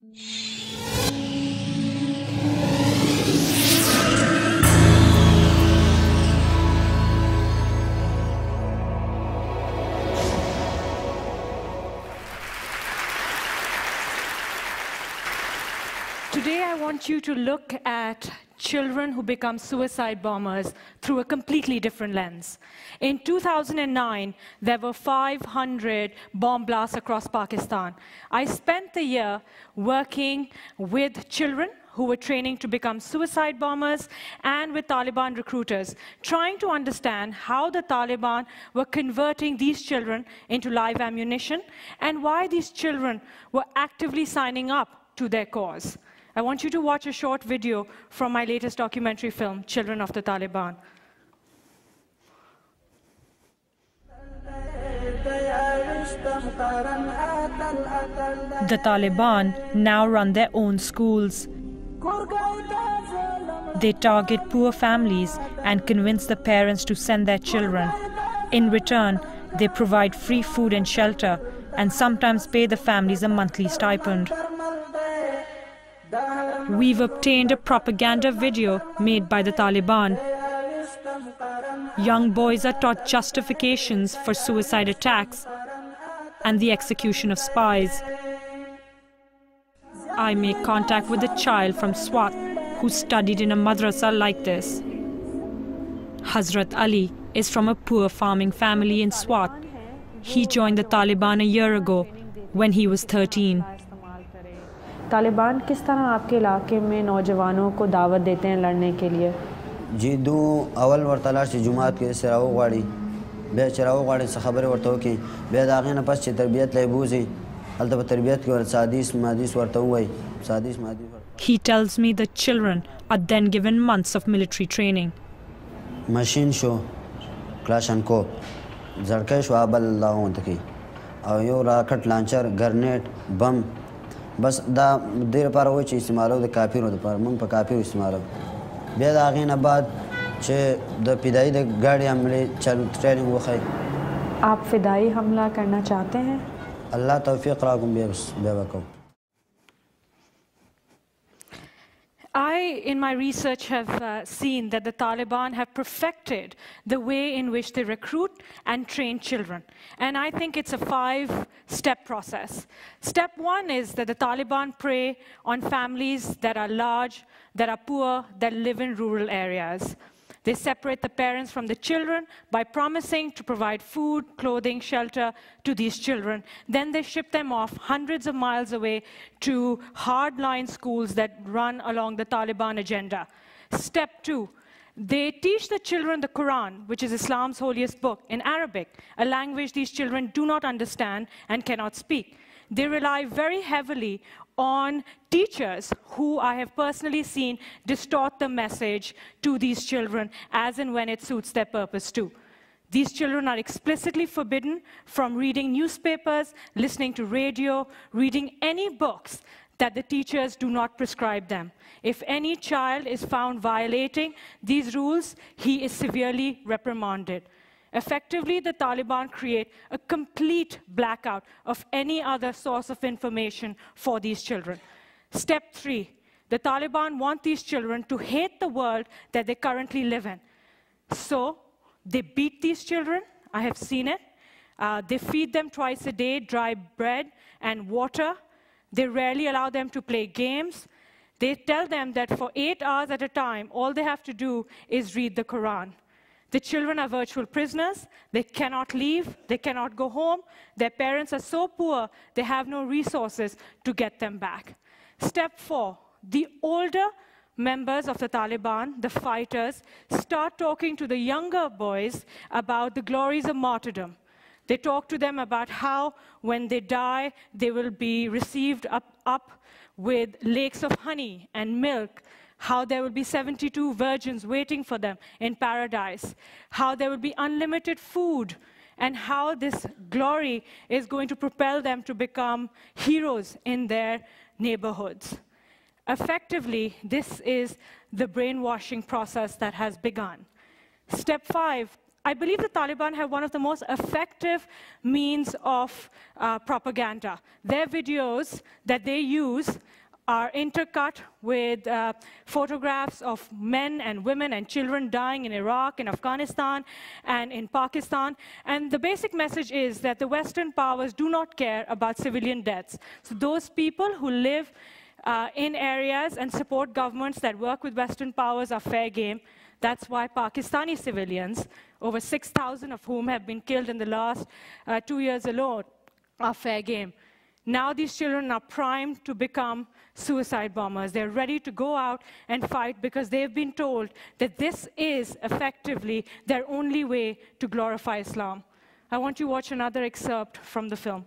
Today, I want you to look at children who become suicide bombers through a completely different lens. In 2009, there were 500 bomb blasts across Pakistan. I spent the year working with children who were training to become suicide bombers and with Taliban recruiters, trying to understand how the Taliban were converting these children into live ammunition and why these children were actively signing up to their cause. I want you to watch a short video from my latest documentary film, Children of the Taliban. The Taliban now run their own schools. They target poor families and convince the parents to send their children. In return, they provide free food and shelter and sometimes pay the families a monthly stipend. We've obtained a propaganda video made by the Taliban. Young boys are taught justifications for suicide attacks and the execution of spies. I make contact with a child from Swat who studied in a madrasa like this. Hazrat Ali is from a poor farming family in Swat. He joined the Taliban a year ago when he was 13. Taliban किस तरह आपके इलाके में नौजवानों को दावत देते हैं लड़ने के लिए? जी दो अवल वर्तलाश जुमात के सराव गाड़ी बे चराव गाड़ी से खबर वर्तो की बे दागे न पस तरबियत लेबूजी अलतब तरबियत के सादिस मादिस वर्तो हुई सादिस मादिस. He tells me the children are then given months of military training. Machine शो क्लाशनको जड़के शो आबल अल्लाह तकी और यो रॉकेट लॉन्चर ग्रेनेड बम बस दा देर पर वो चीज़ इस्तेमाल हो द काफिर होता पर मंग पर काफिर इस्तेमाल हो बेद आगे न बाद चे द पिदाई द गाड़ी हमले चल ट्रेनिंग वो खाई. आप फिदाई हमला करना चाहते हैं? अल्लाह तौफीक राकुम बेबको. I, in my research, have seen that the Taliban have perfected the way in which they recruit and train children. And I think it's a 5-step process. Step 1 is that the Taliban prey on families that are large, that are poor, that live in rural areas. They separate the parents from the children by promising to provide food, clothing, shelter to these children. Then they ship them off hundreds of miles away to hardline schools that run along the Taliban agenda. Step 2, they teach the children the Quran, which is Islam's holiest book, in Arabic, a language these children do not understand and cannot speak. They rely very heavily on teachers who I have personally seen distort the message to these children as and when it suits their purpose too. These children are explicitly forbidden from reading newspapers, listening to radio, reading any books that the teachers do not prescribe them. If any child is found violating these rules, he is severely reprimanded. Effectively, the Taliban create a complete blackout of any other source of information for these children. Step 3, the Taliban want these children to hate the world that they currently live in. So they beat these children. I have seen it. They feed them twice a day dry bread and water. They rarely allow them to play games. They tell them that for 8 hours at a time, all they have to do is read the Quran. The children are virtual prisoners. They cannot leave. They cannot go home. Their parents are so poor, they have no resources to get them back. Step 4, the older members of the Taliban, the fighters, start talking to the younger boys about the glories of martyrdom. They talk to them about how, when they die, they will be received up with lakes of honey and milk, how there will be 72 virgins waiting for them in paradise, how there will be unlimited food, and how this glory is going to propel them to become heroes in their neighborhoods. Effectively, this is the brainwashing process that has begun. Step 5, I believe the Taliban have one of the most effective means of propaganda. Their videos that they use are intercut with photographs of men and women and children dying in Iraq, in Afghanistan, and in Pakistan. And the basic message is that the Western powers do not care about civilian deaths. So those people who live in areas and support governments that work with Western powers are fair game. That's why Pakistani civilians, over 6,000 of whom have been killed in the last 2 years alone, are fair game. Now these children are primed to become suicide bombers. They're ready to go out and fight because they've been told that this is effectively their only way to glorify Islam. I want you to watch another excerpt from the film.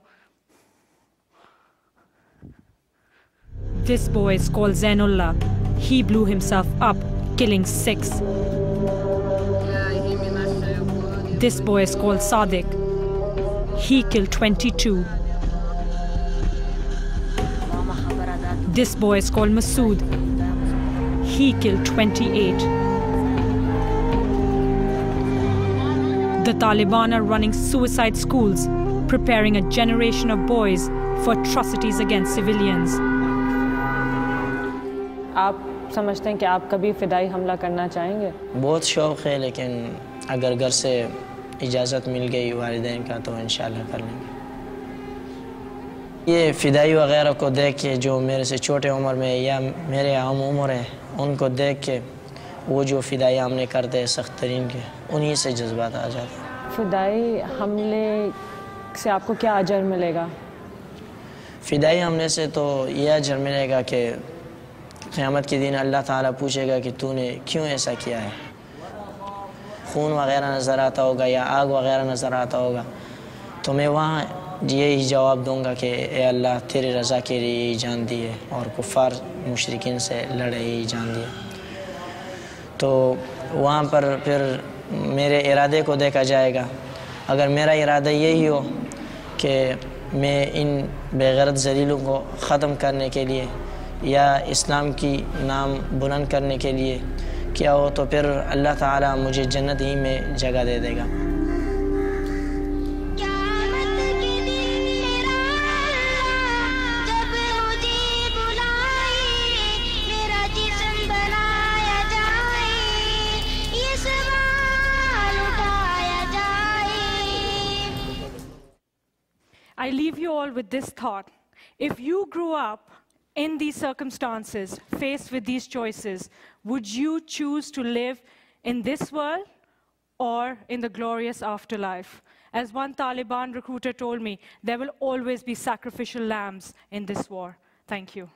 This boy is called Zainullah. He blew himself up, killing 6. This boy is called Sadiq. He killed 22. This boy is called Masood. He killed 28. The Taliban are running suicide schools, preparing a generation of boys for atrocities against civilians. आप समझते हैं कि आप कभी फ़िदाई हमला करना चाहेंगे? बहुत शौक़ है, लेकिन अगर घर से इजाज़त मिल गई वालिदैन का तो इंशाल्लाह कर लेंगे। ये फ़िदाई वग़ैरह को देख के जो मेरे से छोटे उम्र में या मेरे हम उम्र हैं, उनको देख के वो जो फ़िदाई हमले करते हैं सख्त तरीन के, उन्हीं से जज्बात आ जाते हैं। फ़िदाई हमले से आपको क्या अजर मिलेगा? फ़िदाई हमले से तो ये अजर मिलेगा कि क़यामत के दिन अल्लाह ताला पूछेगा कि तूने क्यों ऐसा किया है। खून वग़ैरह नज़र आता होगा या आग वग़ैरह नज़र आता होगा, तो मैं वहाँ यही जवाब दूंगा कि ए अल्लाह तेरी रज़ा के लिए यही जान दी है और कुफ़ार मुशरिकीन से लड़े यही जान दिया। तो वहाँ पर फिर मेरे इरादे को देखा जाएगा। अगर मेरा इरादा यही हो कि मैं इन बेगैरत ज़लीलों को ख़त्म करने के लिए या इस्लाम की नाम बुलंद करने के लिए क्या हो, तो फिर अल्लाह ताला मुझे जन्नत ही में जगह दे देगा। I leave you all with this thought. If you grew up in these circumstances, faced with these choices, would you choose to live in this world or in the glorious afterlife? As one Taliban recruiter told me, there will always be sacrificial lambs in this war. Thank you.